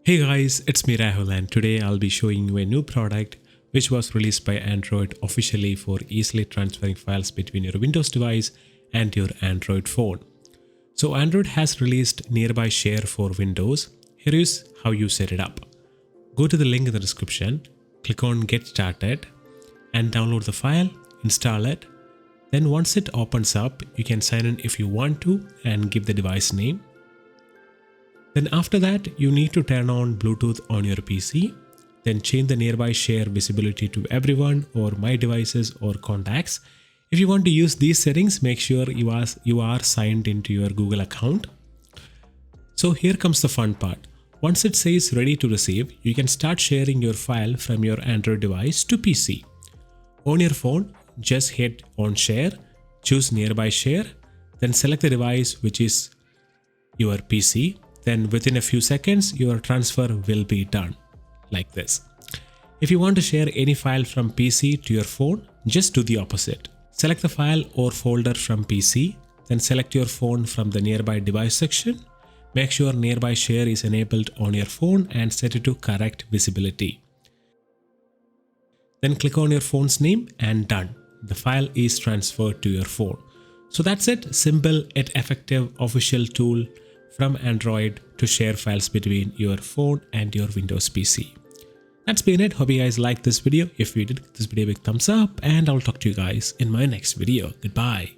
Hey guys, it's me Rahul and today I'll be showing you a new product which was released by Android officially for easily transferring files between your Windows device and your Android phone. So Android has released Nearby Share for Windows. Here is how you set it up. Go to the link in the description, click on Get Started and download the file, install it. Then once it opens up, you can sign in if you want to and give the device name. Then after that, you need to turn on Bluetooth on your PC, then change the Nearby Share visibility to everyone or my devices or contacts. If you want to use these settings, make sure you are signed into your Google account. So here comes the fun part. Once it says ready to receive, you can start sharing your file from your Android device to PC. On your phone, just hit on Share, choose Nearby Share, then select the device which is your PC. Then within a few seconds, your transfer will be done like this. If you want to share any file from PC to your phone, just do the opposite. Select the file or folder from PC, then select your phone from the Nearby Device section. Make sure Nearby Share is enabled on your phone and set it to correct visibility. Then click on your phone's name and done. The file is transferred to your phone. So that's it. Simple yet effective official tool from Android to share files between your phone and your Windows PC. That's been it. Hope you guys liked this video. If you did, give this video a big thumbs up and I'll talk to you guys in my next video. Goodbye.